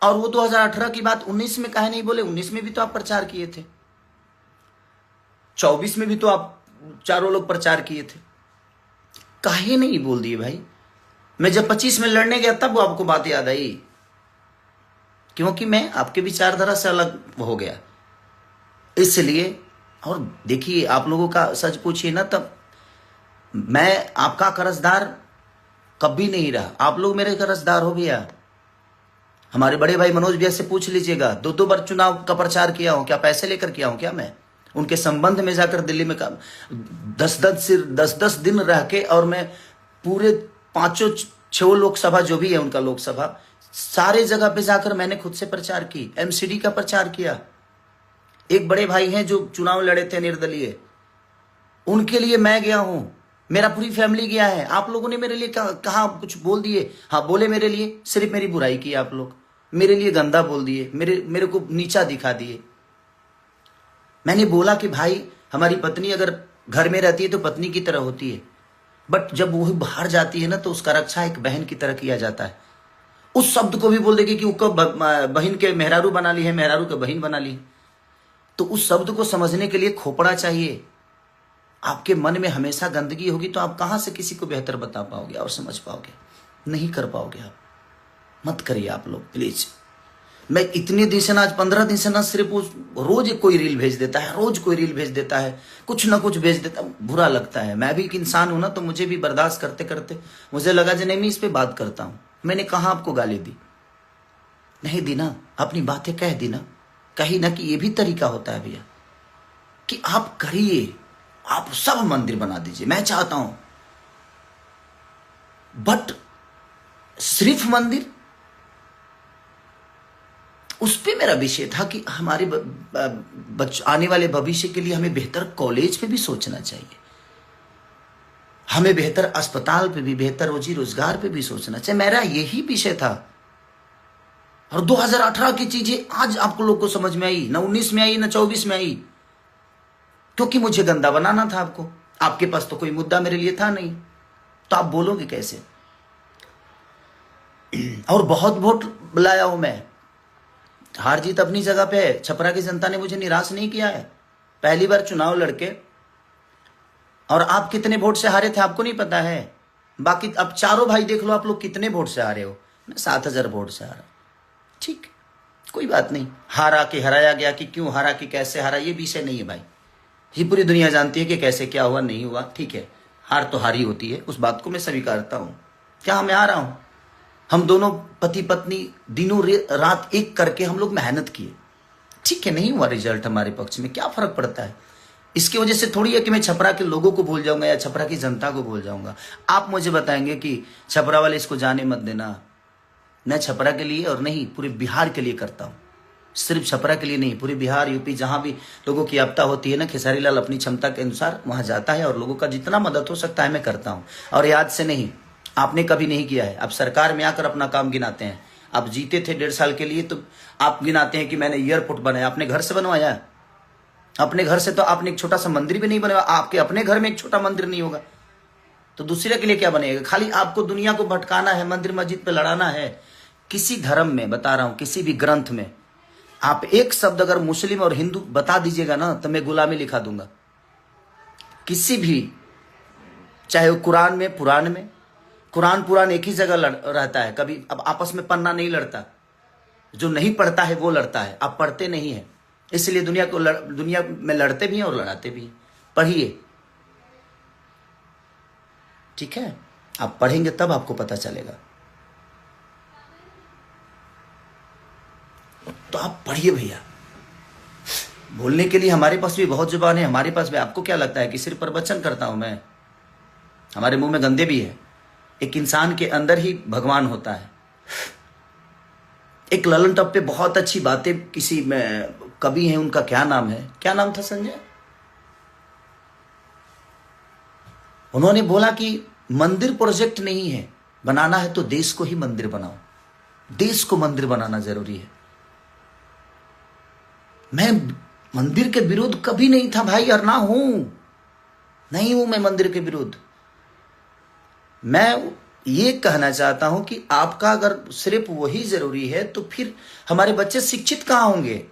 और वो 2018 की बात 19 में काहे नहीं बोले? 19 में भी तो आप प्रचार किए थे, 24 में भी तो आप चारों लोग प्रचार किए थे, काहे नहीं बोल दिए भाई? मैं जब 25 में लड़ने गया तब वो आपको बात याद आई, क्योंकि मैं आपके विचारधारा से अलग हो गया इसलिए। और देखिए, आप लोगों का सच पूछिए ना, तब मैं आपका कर्जदार कभी नहीं रहा। आप लोग मेरे कर्जदार हो भैया। हमारे बड़े भाई मनोज भैया से पूछ लीजिएगा, 2 बार चुनाव का प्रचार किया हूं क्या? पैसे लेकर किया हूं क्या? मैं उनके संबंध में जाकर दिल्ली में 10-10 दिन रह के, और मैं पूरे 5-6 लोकसभा जो भी है उनका लोकसभा, सारे जगह पे जाकर मैंने खुद से प्रचार की, एमसीडी का प्रचार किया। एक बड़े भाई हैं जो चुनाव लड़े थे निर्दलीय, उनके लिए मैं गया हूं, मेरा पूरी फैमिली गया है। आप लोगों ने मेरे लिए कहा कुछ बोल दिए? हाँ बोले, मेरे लिए सिर्फ मेरी बुराई की आप लोग, मेरे लिए गंदा बोल दिए, मेरे को नीचा दिखा दिए। मैंने बोला कि भाई, हमारी पत्नी अगर घर में रहती है तो पत्नी की तरह होती है, बट जब वो बाहर जाती है ना तो उसका रक्षा एक बहन की तरह किया जाता है। उस शब्द को भी बोल देगी कि उसको बहन के मेहरारू बना ली है, मेहरारू के बहन बना ली। तो उस शब्द को समझने के लिए खोपड़ा चाहिए। आपके मन में हमेशा गंदगी होगी तो आप कहां से किसी को बेहतर बता पाओगे और समझ पाओगे? नहीं कर पाओगे आप। मत करिए आप लोग प्लीज। मैं इतने दिन से ना, आज 15 दिन से ना, सिर्फ रोज कोई रील भेज देता है, रोज कोई रील भेज देता है, कुछ ना कुछ भेज देता है। बुरा लगता है। मैं भी एक इंसान हूं ना, तो मुझे भी बर्दाश्त करते करते मुझे लगा जो नहीं, मैं इस पे बात करता हूं। मैंने कहा आपको गाली दी? नहीं दी ना, अपनी बातें कह दी ना, कही ना कि ये भी तरीका होता है भैया कि आप करिए, आप सब मंदिर बना दीजिए, मैं चाहता हूं, बट सिर्फ मंदिर, उस पे मेरा विषय था कि हमारे आने वाले भविष्य के लिए हमें बेहतर कॉलेज पे भी सोचना चाहिए, हमें बेहतर अस्पताल पे भी, बेहतर रोजी रोजगार पे भी सोचना चाहिए। मेरा यही विषय था। और 2018 की चीजें आज आपको लोग को समझ में आई, ना 19 में आई, ना 24 में आई, क्योंकि मुझे गंदा बनाना था आपको। आपके पास तो कोई मुद्दा मेरे लिए था नहीं, तो आप बोलोगे कैसे? और बहुत वोट बुलाया हूं मैं, हार जीत अपनी जगह पे है। छपरा की जनता ने मुझे निराश नहीं किया है। पहली बार चुनाव लड़के, और आप कितने वोट से हारे थे आपको नहीं पता है। बाकी अब चारों भाई देख लो, आप लोग कितने वोट से हारे हो। मैं 7,000 वोट से हारा। ठीक, कोई बात नहीं। हारा कि हराया गया, कि क्यों हारा, कि कैसे हारा, ये विषय नहीं है भाई। ये पूरी दुनिया जानती है कि कैसे क्या हुआ, नहीं हुआ, ठीक है। हार तो हारी होती है, उस बात को मैं स्वीकारता हूं। क्या मैं हारा हूं? हम दोनों पति पत्नी दिनों रात एक करके हम लोग मेहनत किए, ठीक है। नहीं हुआ रिजल्ट हमारे पक्ष में, क्या फर्क पड़ता है? इसकी वजह से थोड़ी है कि मैं छपरा के लोगों को भूल जाऊंगा या छपरा की जनता को भूल जाऊंगा। आप मुझे बताएंगे कि छपरा वाले इसको जाने मत देना। मैं छपरा के लिए और नहीं, पूरे बिहार के लिए करता हूं। सिर्फ छपरा के लिए नहीं, पूरे बिहार यूपी जहां भी लोगों की आपदा होती है ना, खेसारी लाल अपनी क्षमता के अनुसार वहां जाता है और लोगों का जितना मदद हो सकता है मैं करता हूं। और याद से नहीं, आपने कभी नहीं किया है। आप सरकार में आकर अपना काम गिनाते हैं। आप जीते थे 1.5 साल के लिए, तो आप गिनाते हैं कि मैंने एयरपोर्ट बनाया। अपने घर से बनवाया? अपने घर से तो आपने एक छोटा सा मंदिर भी नहीं बनवाया। आपके अपने घर में एक छोटा मंदिर नहीं होगा तो दूसरे के लिए क्या बनेगा? खाली आपको दुनिया को भटकाना है, मंदिर मस्जिद पे लड़ाना है। किसी धर्म में बता रहा हूं, किसी भी ग्रंथ में आप एक शब्द अगर मुस्लिम और हिंदू बता दीजिएगा ना, तो मैं गुलामी लिखा दूंगा। किसी भी, चाहे वो कुरान में, पुराण में, कुरान एक ही जगह रहता है, कभी अब आपस में पन्ना नहीं लड़ता। जो नहीं पढ़ता है वो लड़ता है, आप पढ़ते नहीं है, इसलिए दुनिया में लड़ते भी हैं और लड़ाते भी हैं। पढ़िए, ठीक है? आप पढ़ेंगे तब आपको पता चलेगा। तो आप पढ़िए भैया। बोलने के लिए हमारे पास भी बहुत जुबान है, हमारे पास भी। आपको क्या लगता है कि सिर्फ प्रवचन करता हूं मैं? हमारे मुंह में गंदे भी है। एक इंसान के अंदर ही भगवान होता है। एक ललन टॉप पे बहुत अच्छी बातें किसी में कवि हैं, उनका क्या नाम है, क्या नाम था संजय? उन्होंने बोला कि मंदिर प्रोजेक्ट नहीं है, बनाना है तो देश को ही मंदिर बनाओ। देश को मंदिर बनाना जरूरी है। मैं मंदिर के विरुद्ध कभी नहीं था भाई, और ना हूं, नहीं हूं मैं मंदिर के विरुद्ध। मैं ये कहना चाहता हूं कि आपका अगर सिर्फ वही जरूरी है तो फिर हमारे बच्चे शिक्षित कहां होंगे?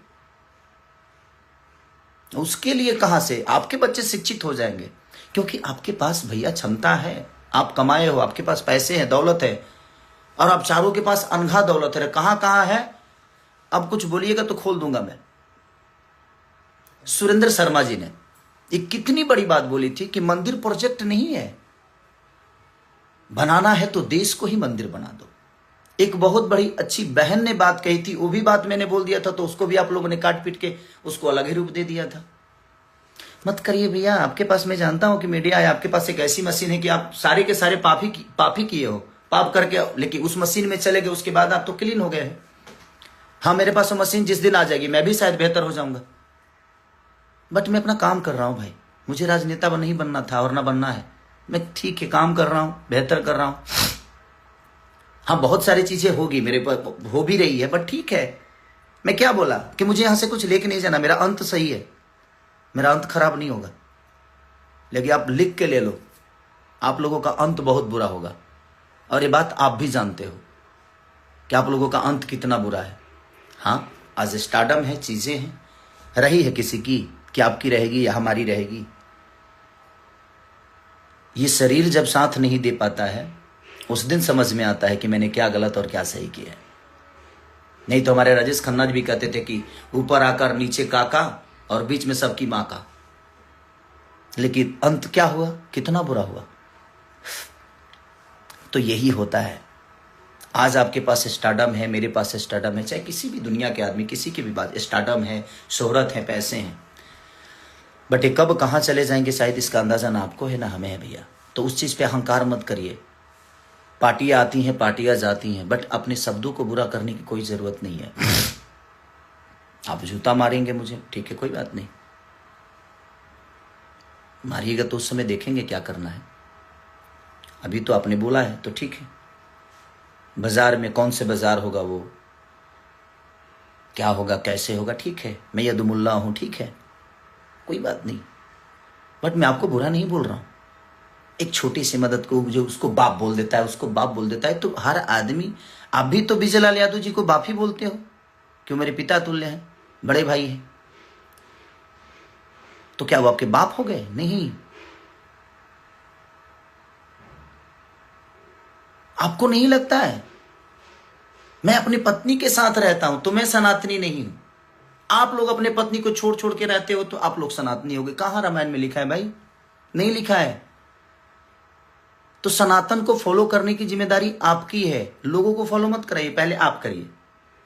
उसके लिए कहां से आपके बच्चे शिक्षित हो जाएंगे? क्योंकि आपके पास भैया क्षमता है, आप कमाए हो, आपके पास पैसे हैं, दौलत है, और आप चारों के पास अनघा दौलत है। कहां कहां है? अब कुछ बोलिएगा तो खोल दूंगा मैं। सुरेंद्र शर्मा जी ने एक कितनी बड़ी बात बोली थी कि मंदिर प्रोजेक्ट नहीं है, बनाना है तो देश को ही मंदिर बना दो। एक बहुत बड़ी अच्छी बहन ने बात कही थी, वो भी बात मैंने बोल दिया था, तो उसको भी आप लोगों ने काट पीट के उसको अलग ही रूप दे दिया था। मत करिए भैया, आपके पास, मैं जानता हूं कि मीडिया है, आपके पास एक ऐसी मशीन है कि आप सारे के सारे पाप ही किए हो, पाप करके, लेकिन उस मशीन में चले गए, उसके बाद आप तो क्लीन हो गए हैं। हाँ, मेरे पास वो मशीन जिस दिन आ जाएगी मैं भी शायद बेहतर हो जाऊंगा, बट मैं अपना काम कर रहा हूं भाई। मुझे राजनेता नहीं बनना था और ना बनना है। मैं ठीक है काम कर रहा हूं, बेहतर कर रहा हूं। हाँ, बहुत सारी चीजें होगी, मेरे पर हो भी रही है, बट ठीक है। मैं क्या बोला कि मुझे यहां से कुछ लेके नहीं जाना, मेरा अंत सही है, मेरा अंत खराब नहीं होगा। लेकिन आप लिख के ले लो, आप लोगों का अंत बहुत बुरा होगा, और ये बात आप भी जानते हो कि आप लोगों का अंत कितना बुरा है। हाँ, आज स्टारडम है, चीजें हैं, रही है किसी की, कि आपकी रहेगी या हमारी रहेगी। ये शरीर जब साथ नहीं दे पाता है, उस दिन समझ में आता है कि मैंने क्या गलत और क्या सही किया है। नहीं तो हमारे राजेश खन्ना जी भी कहते थे कि ऊपर आकर नीचे काका और बीच में सबकी माँ का। लेकिन अंत क्या हुआ, कितना बुरा हुआ। तो यही होता है। आज आपके पास स्टारडम है, मेरे पास स्टारडम है, चाहे किसी भी दुनिया के आदमी, किसी की भी बात, स्टारडम है, शोहरत है, पैसे हैं, बट ये कब कहाँ चले जाएंगे शायद इसका अंदाजा ना आपको है ना हमें है भैया। तो उस चीज पे अहंकार मत करिए। पार्टियां आती हैं, पार्टियां जाती हैं, बट अपने शब्दों को बुरा करने की कोई जरूरत नहीं है। आप जूता मारेंगे मुझे, ठीक है, कोई बात नहीं, मारिएगा तो उस समय देखेंगे क्या करना है। अभी तो आपने बोला है तो ठीक है। बाजार में कौन से बाजार होगा, वो क्या होगा, कैसे होगा, ठीक है, मैं यदुमुल्ला हूं, ठीक है, कोई बात नहीं, बट मैं आपको बुरा नहीं बोल रहा हूं। एक छोटी सी मदद को जो उसको बाप बोल देता है, उसको बाप बोल देता है, तो हर आदमी, आप भी तो विजयलाल यादव जी को बाप ही बोलते हो, क्यों, मेरे पिता तुल्य हैं, बड़े भाई हैं, तो क्या वो आपके बाप हो गए? नहीं। आपको नहीं लगता है? मैं अपनी पत्नी के साथ रहता हूं तो मैं सनातनी नहीं हूं। आप लोग अपने पत्नी को छोड़ छोड़ के रहते हो तो आप लोग सनातनी हो गए। कहां रामायण में लिखा है भाई? नहीं लिखा है। तो सनातन को फॉलो करने की जिम्मेदारी आपकी है। लोगों को फॉलो मत कराइए, पहले आप करिए,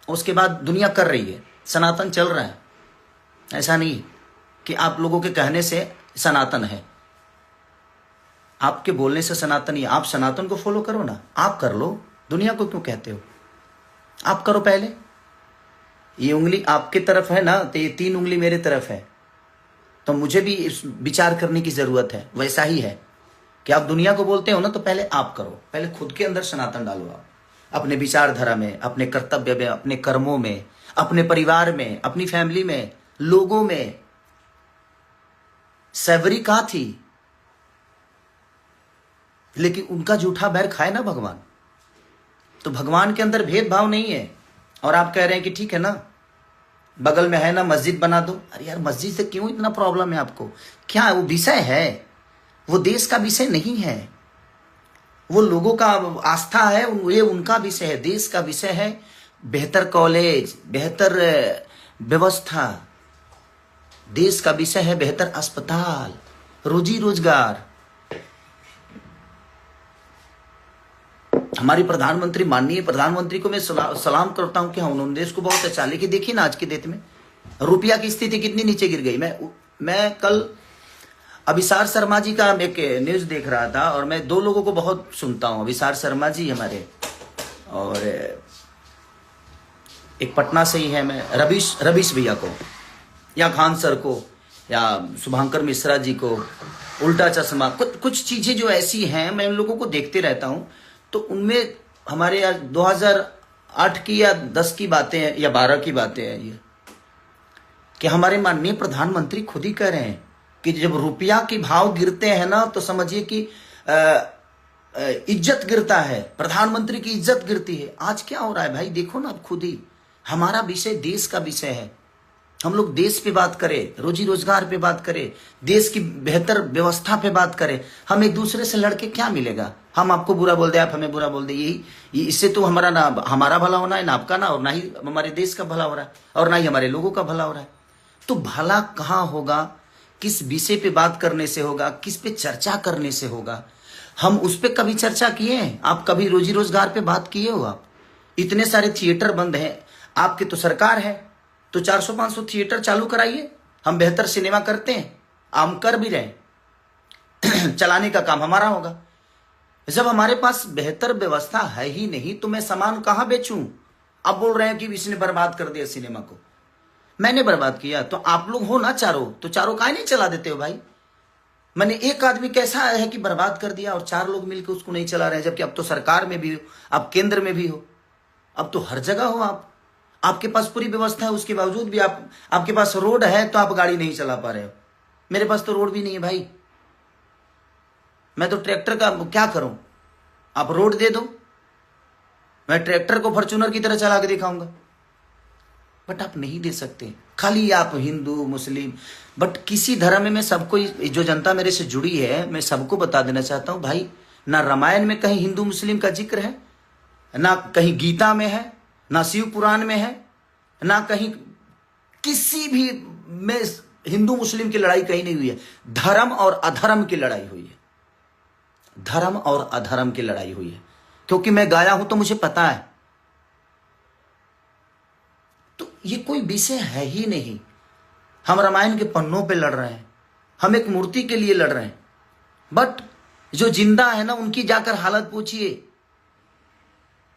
उसके बाद दुनिया कर रही है, सनातन चल रहा है। ऐसा नहीं कि आप लोगों के कहने से सनातन है, आपके बोलने से सनातन ही। आप सनातन को फॉलो करो ना, आप कर लो, दुनिया को क्यों कहते हो? आप करो पहले। ये उंगली आपके तरफ है ना, तो ये 3 उंगली मेरे तरफ है, तो मुझे भी इस विचार करने की जरूरत है। वैसा ही है कि आप दुनिया को बोलते हो ना, तो पहले आप करो, पहले खुद के अंदर सनातन डालो। आप अपने विचारधारा में, अपने कर्तव्य में, अपने कर्मों में, अपने परिवार में, अपनी फैमिली में, लोगों में। सैवरी कहाँ थी, लेकिन उनका जूठा बैर खाए ना भगवान। तो भगवान के अंदर भेदभाव नहीं है। और आप कह रहे हैं कि ठीक है ना, बगल में है ना, मस्जिद बना दो। अरे यार, मस्जिद से क्यों इतना प्रॉब्लम है आपको? क्या वो विषय है? वो देश का विषय नहीं है, वो लोगों का आस्था है, ये उनका विषय है। देश का विषय है बेहतर कॉलेज, बेहतर व्यवस्था। देश का विषय है बेहतर अस्पताल, रोजी रोजगार। हमारी प्रधानमंत्री, माननीय प्रधानमंत्री को मैं सलाम करता हूं कि हाँ, उन्होंने देश को बहुत अच्छा। लेकिन देखिए ना, आज के डेट में रुपया की स्थिति कितनी नीचे गिर गई। मैं कल अभिसार शर्मा जी का एक न्यूज देख रहा था, और मैं 2 लोगों को बहुत सुनता हूं, अभिसार शर्मा जी हमारे, और एक पटना से ही है, मैं रवीश भैया को, या खान सर को, या शुभांकर मिश्रा जी को, उल्टा चश्मा, कुछ चीजें जो ऐसी हैं, मैं उन लोगों को देखते रहता हूं। तो उनमें हमारे 2008 की या 10 की बातें हैं या 12 की बातें हैं ये। कि हमारे माननीय प्रधानमंत्री खुद ही कह रहे हैं कि जब रुपया के भाव गिरते हैं ना तो समझिए कि इज्जत गिरता है, प्रधानमंत्री की इज्जत गिरती है। आज क्या हो रहा है भाई, देखो ना आप खुद ही। हमारा विषय देश का विषय है, हम लोग देश पे बात करें, रोजी रोजगार पे बात करें, देश की बेहतर व्यवस्था पे बात करें। हम एक दूसरे से लड़के क्या मिलेगा? हम आपको बुरा बोल दे, आप हमें बुरा बोल दे, यही इससे तो हमारा ना हमारा भला होना है ना आपका, ना और ना ही हमारे देश का भला हो रहा है और ना ही हमारे लोगों का भला हो रहा है। तो भला कहाँ होगा? किस विषय पे बात करने से होगा, किस पे चर्चा करने से होगा? हम उस पर कभी चर्चा किए हैं? आप कभी रोजी रोजगार पे बात किए हो? आप इतने सारे थिएटर बंद हैं, आपकी तो सरकार है, तो 400-500 थिएटर चालू कराइए। हम बेहतर सिनेमा करते हैं, हम कर भी रहे चलाने का काम हमारा होगा। जब हमारे पास बेहतर व्यवस्था है ही नहीं तो मैं सामान कहां बेचूं? अब बोल रहे हैं कि इसने बर्बाद कर दिया सिनेमा को। मैंने बर्बाद किया तो आप लोग हो ना चारों, तो चारों काहे नहीं चला देते हो भाई? मैंने एक आदमी कैसा है कि बर्बाद कर दिया और 4 लोग मिलकर उसको नहीं चला रहे, जबकि अब तो सरकार में भी हो, अब केंद्र में भी हो, अब तो हर जगह हो आप। आपके पास पूरी व्यवस्था है, उसके बावजूद भी आपके पास रोड है तो आप गाड़ी नहीं चला पा रहे हो। मेरे पास तो रोड भी नहीं है भाई, मैं तो ट्रैक्टर का क्या करूं? आप रोड दे दो, मैं ट्रैक्टर को फॉर्च्यूनर की तरह चला के दिखाऊंगा, बट आप नहीं दे सकते। खाली आप हिंदू मुस्लिम, बट किसी धर्म में सबको, जो जनता मेरे से जुड़ी है मैं सबको बता देना चाहता हूं भाई, ना रामायण में कहीं हिंदू मुस्लिम का जिक्र है, ना कहीं गीता में है, ना शिव पुराण में है, ना कहीं किसी भी में हिंदू मुस्लिम की लड़ाई कहीं नहीं हुई है। धर्म और अधर्म की लड़ाई हुई है, धर्म और अधर्म की लड़ाई हुई है, क्योंकि मैं गाया हूं तो मुझे पता है। तो ये कोई विषय है ही नहीं। हम रामायण के पन्नों पे लड़ रहे हैं, हम एक मूर्ति के लिए लड़ रहे हैं, बट जो जिंदा है ना उनकी जाकर हालत पूछिए।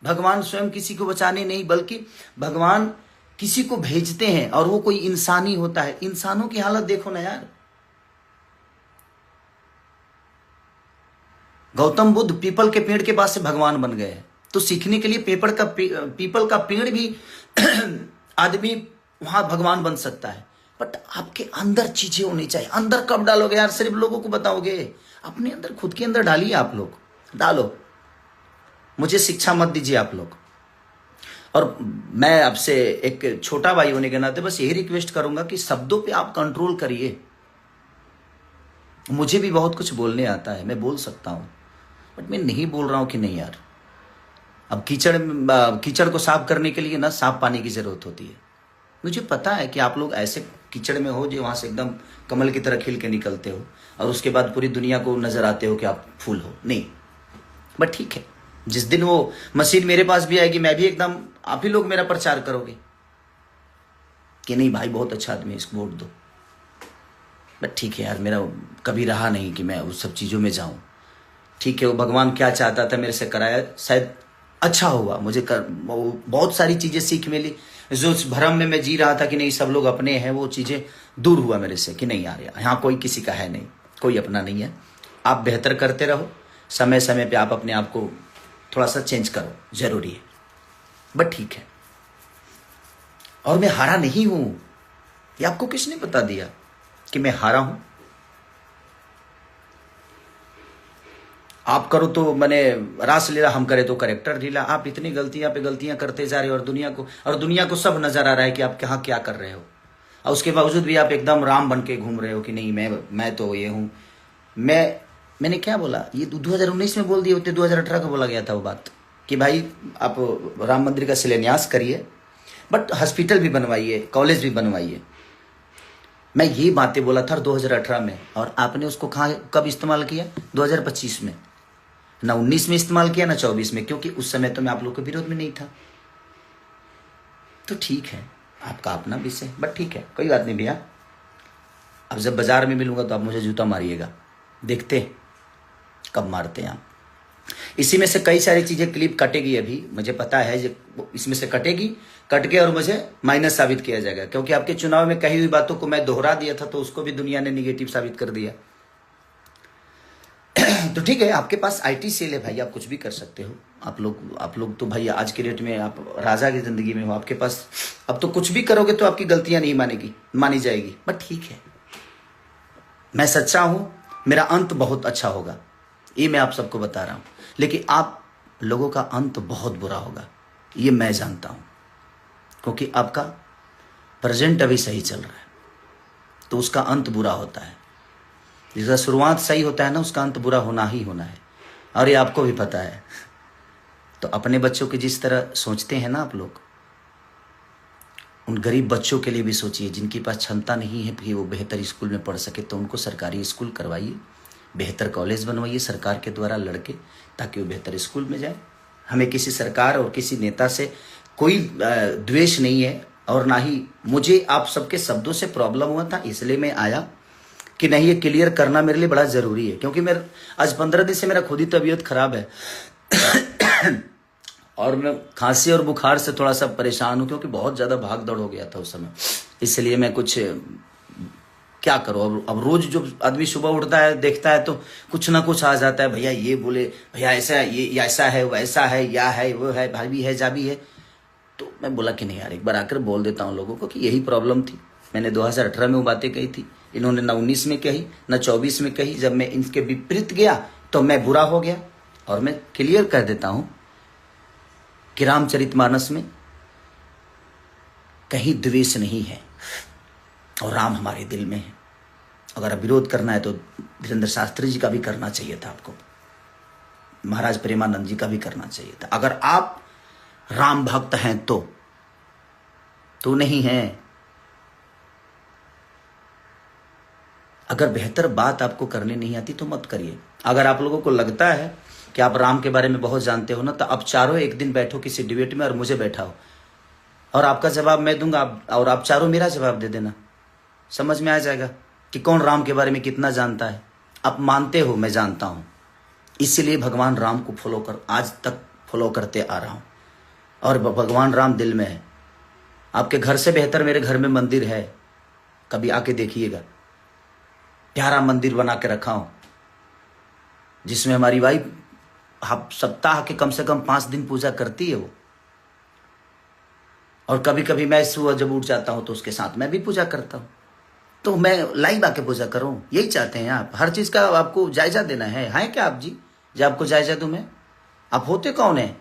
भगवान स्वयं किसी को बचाने नहीं बल्कि भगवान किसी को भेजते हैं और वो कोई इंसानी होता है। इंसानों की हालत देखो ना यार। गौतम बुद्ध पीपल के पेड़ के पास से भगवान बन गए, तो सीखने के लिए पीपल का पेड़ भी आदमी वहां भगवान बन सकता है। बट आपके अंदर चीजें होनी चाहिए। अंदर कब डालोगे यार? सिर्फ लोगों को बताओगे? अपने अंदर, खुद के अंदर डालिए। आप लोग डालो, मुझे शिक्षा मत दीजिए आप लोग। और मैं आपसे एक छोटा भाई होने के नाते बस यही रिक्वेस्ट करूंगा कि शब्दों पे आप कंट्रोल करिए। मुझे भी बहुत कुछ बोलने आता है, मैं बोल सकता हूं, बट मैं नहीं बोल रहा हूं कि नहीं यार। अब कीचड़ को साफ करने के लिए ना साफ पानी की जरूरत होती है। मुझे पता है कि आप लोग ऐसे कीचड़ में हो जो वहां से एकदम कमल की तरह खिल के निकलते हो और उसके बाद पूरी दुनिया को नजर आते हो कि आप फूल हो। नहीं, बट ठीक है, जिस दिन वो मशीन मेरे पास भी आएगी मैं भी एकदम, आप ही लोग मेरा प्रचार करोगे कि नहीं भाई बहुत अच्छा आदमी है, इसको वोट दो। बट ठीक है यार, मेरा कभी रहा नहीं कि मैं उस सब चीज़ों में जाऊं। ठीक है, वो भगवान क्या चाहता था मेरे से कराया, शायद अच्छा हुआ। मुझे बहुत सारी चीज़ें सीख मिली। जो उस भ्रम में मैं जी रहा था कि नहीं सब लोग अपने हैं, वो चीज़ें दूर हुआ मेरे से कि नहीं यार, यहाँ कोई किसी का है नहीं, कोई अपना नहीं है। आप बेहतर करते रहो, समय समय पे आप अपने आप को थोड़ा सा चेंज करो, जरूरी है। बट ठीक है, और मैं हारा नहीं हूं। ये आपको किसने बता दिया कि मैं हारा हूं? आप करो तो मैंने रास लीला, हम करे तो करेक्टर लीला। आप इतनी गलतियां पे गलतियां करते जा रहे हो और दुनिया को सब नजर आ रहा है कि आप कहाँ क्या कर रहे हो, और उसके बावजूद भी आप एकदम राम बन के घूम रहे हो कि नहीं मैं तो ये हूं। मैंने क्या बोला? ये 2019 में बोल दिए होते, 2018 को बोला गया था वो बात कि भाई आप राम मंदिर का शिलान्यास करिए, बट हॉस्पिटल भी बनवाइए, कॉलेज भी बनवाइए। मैं ये बातें बोला था 2018 में, और आपने उसको कब इस्तेमाल किया? 2025 में। ना 19 में इस्तेमाल किया, ना 24 में, क्योंकि उस समय तो मैं आप लोग के विरोध में नहीं था। तो ठीक है, आपका अपना विषय, बट ठीक है, कोई बात नहीं भैया। अब जब बाजार में मिलूंगा तो आप मुझे जूता मारिएगा, देखते कब मारते हैं आप। इसी में से कई सारी चीजें क्लिप कटेगी, अभी मुझे पता है इसमें से कटेगी, कट के और मुझे माइनस साबित किया जाएगा, क्योंकि आपके चुनाव में कही हुई बातों को मैं दोहरा दिया था, तो उसको भी दुनिया ने निगेटिव साबित कर दिया। तो ठीक है, आपके पास IT सेल है भाई, आप कुछ भी कर सकते हो। आप लोग तो भाई आज के डेट में आप राजा की जिंदगी में हो, आपके पास अब तो कुछ भी करोगे तो आपकी गलतियां नहीं मानी जाएगी। बट ठीक है, मैं सच्चा हूं, मेरा अंत बहुत अच्छा होगा, ये मैं आप सबको बता रहा हूं। लेकिन आप लोगों का अंत बहुत बुरा होगा, ये मैं जानता हूं, क्योंकि आपका प्रेजेंट अभी सही चल रहा है तो उसका अंत बुरा होता है। जिसका शुरुआत सही होता है ना, उसका अंत बुरा होना ही होना है, और ये आपको भी पता है। तो अपने बच्चों के जिस तरह सोचते हैं ना आप लोग, उन गरीब बच्चों के लिए भी सोचिए जिनके पास क्षमता नहीं है कि वो बेहतर स्कूल में पढ़ सके, तो उनको सरकारी स्कूल करवाइए, बेहतर कॉलेज बनवाइए सरकार के द्वारा लड़के, ताकि वो बेहतर स्कूल में जाए। हमें किसी सरकार और किसी नेता से कोई द्वेष नहीं है, और ना ही मुझे आप सबके शब्दों से प्रॉब्लम हुआ था, इसलिए मैं आया कि नहीं, ये क्लियर करना मेरे लिए बड़ा ज़रूरी है। क्योंकि मेरा आज 15 दिन से मेरा खुद ही तबीयत खराब है और मैं खांसी और बुखार से थोड़ा सा परेशान हूँ, क्योंकि बहुत ज़्यादा भाग दौड़ हो गया था उस समय। इसलिए मैं कुछ क्या करूँ, अब रोज जो आदमी सुबह उठता है देखता है तो कुछ ना कुछ आ जाता है, भैया ये बोले, भैया ऐसा है, ये ऐसा है, वैसा है, या है, वो है, भाभी है, जाबी है। तो मैं बोला कि नहीं यार, एक बार आकर बोल देता हूँ लोगों को कि यही प्रॉब्लम थी। मैंने 2018 में वो बातें कही थी, इन्होंने ना 19 में कही ना 24 में कही। जब मैं इनके विपरीत गया तो मैं बुरा हो गया। और मैं क्लियर कर देता हूं कि रामचरितमानस में कहीं द्वेष नहीं है, और राम हमारे दिल में है। अगर विरोध करना है तो धीरेन्द्र शास्त्री जी का भी करना चाहिए था, आपको महाराज प्रेमानंद जी का भी करना चाहिए था। अगर आप राम भक्त हैं तो नहीं है। अगर बेहतर बात आपको करनी नहीं आती तो मत करिए। अगर आप लोगों को लगता है कि आप राम के बारे में बहुत जानते हो ना, तो आप चारों एक दिन बैठो किसी डिबेट में और मुझे बैठाओ, और आपका जवाब मैं दूंगा, और आप चारों मेरा जवाब दे देना। समझ में आ जाएगा कि कौन राम के बारे में कितना जानता है। आप मानते हो, मैं जानता हूं, इसीलिए भगवान राम को आज तक फॉलो करते आ रहा हूं, और भगवान राम दिल में है। आपके घर से बेहतर मेरे घर में मंदिर है, कभी आके देखिएगा। प्यारा मंदिर बना के रखा हूं, जिसमें हमारी वाइफ सप्ताह के कम से कम 5 दिन पूजा करती है वो। और कभी कभी मैं सुबह जब उठ जाता हूं तो उसके साथ मैं भी पूजा करता हूं। तो मैं लाइव आके पूजा करूं, यही चाहते हैं आप। हर चीज का आपको जायजा देना है क्या आप जी? जब आपको जायजा दूं मैं, आप होते कौन है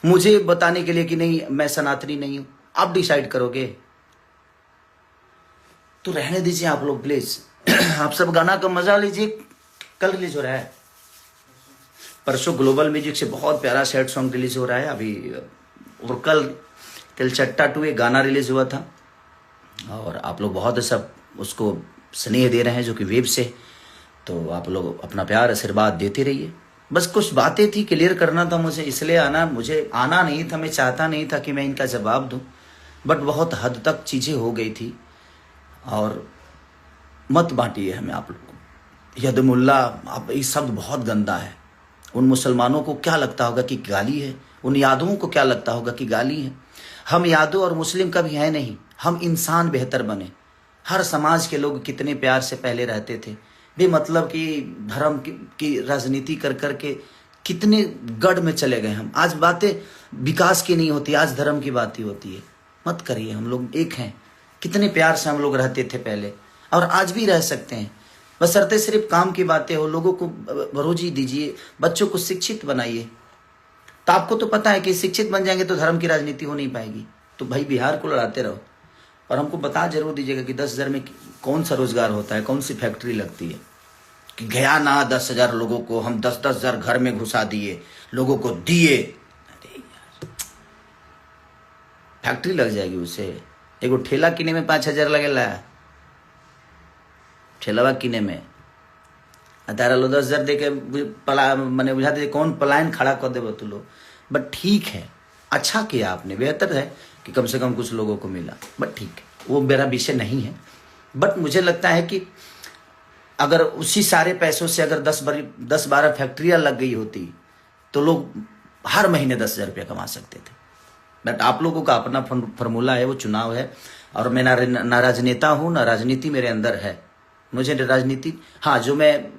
मुझे बताने के लिए कि नहीं मैं सनातनी नहीं हूं? आप डिसाइड करोगे तो रहने दीजिए आप लोग प्लीज। आप सब गाना का मजा लीजिए। कल रिलीज हो रहा है, परसों ग्लोबल म्यूजिक से बहुत प्यारा सैड सॉन्ग रिलीज हो रहा है अभी। और कल चट्टा 2 एक गाना रिलीज हुआ था, और आप लोग बहुत सब उसको स्नेह दे रहे हैं, जो कि वेब से। तो आप लोग अपना प्यार आशीर्वाद देते रहिए। बस कुछ बातें थी, क्लियर करना था मुझे, इसलिए मुझे आना नहीं था। मैं चाहता नहीं था कि मैं इनका जवाब दूं, बट बहुत हद तक चीजें हो गई थी। और मत बांटिए हमें आप लोग को। यदमुल्ला, अब ये शब्द बहुत गंदा है। उन मुसलमानों को क्या लगता होगा कि गाली है, उन यादवों को क्या लगता होगा कि गाली है। हम यादव और मुस्लिम कभी है नहीं, हम इंसान बेहतर बने। हर समाज के लोग कितने प्यार से पहले रहते थे, बेमतलब की धर्म की राजनीति कर करके कितने गढ़ में चले गए हम। आज बातें विकास की नहीं होती, आज धर्म की बात ही होती है। मत करिए, हम लोग एक हैं। कितने प्यार से हम लोग रहते थे पहले, और आज भी रह सकते हैं। बशर्ते सिर्फ काम की बातें हो। लोगों को रोजी दीजिए, बच्चों को शिक्षित बनाइए। तो आपको तो पता है कि शिक्षित बन जाएंगे तो धर्म की राजनीति हो नहीं पाएगी। तो भाई बिहार को लड़ाते रहो, और हमको बता जरूर दीजिएगा कि 10,000 में कौन सा रोजगार होता है, कौन सी फैक्ट्री लगती है। कि गया ना 10,000 लोगों को हम 10,000 घर में घुसा दिए, लोगों को दिए। अरे यार, फैक्ट्री लग जाएगी उसे। एगो ठेला किने में 5,000 लगेला, ठेलावा किने में। तारा लो 10,000 दे के मैंने बुझा दे कौन पलायन खड़ा कर दे तू लोग। बट ठीक है, अच्छा किया आपने, बेहतर है कि कम से कम कुछ लोगों को मिला। बट ठीक है, वो मेरा विषय नहीं है। बट मुझे लगता है कि अगर उसी सारे पैसों से अगर 10-12 फैक्ट्रियां लग गई होती तो लोग हर महीने 10,000 रुपया कमा सकते थे। बट आप लोगों का अपना फॉर्मूला है, वो चुनाव है। और मैं ना राजनेता हूं, ना राजनीति मेरे अंदर है। मुझे राजनीति, हाँ, जो मैं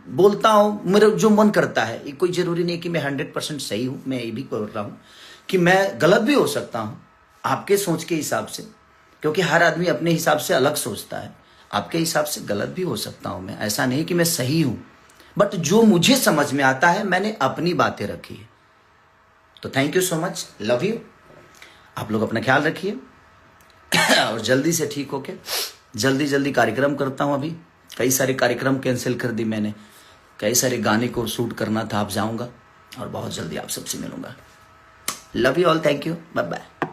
बोलता हूं, मेरा जो मन करता है। ये कोई जरूरी नहीं कि मैं 100% सही हूं। मैं ये भी बोल रहा हूं कि मैं गलत भी हो सकता हूं आपके सोच के हिसाब से, क्योंकि हर आदमी अपने हिसाब से अलग सोचता है। आपके हिसाब से गलत भी हो सकता हूं मैं, ऐसा नहीं कि मैं सही हूं, बट जो मुझे समझ में आता है मैंने अपनी बातें रखी है। तो thank you so much, love you. आप लोग अपना ख्याल रखिए और जल्दी से ठीक होके जल्दी कार्यक्रम करता हूं। अभी कई सारे कार्यक्रम कैंसिल कर दी मैंने, कई सारे गाने को शूट करना था। आप जाऊंगा और बहुत जल्दी आप सबसे मिलूंगा। Love you all, thank you, bye bye.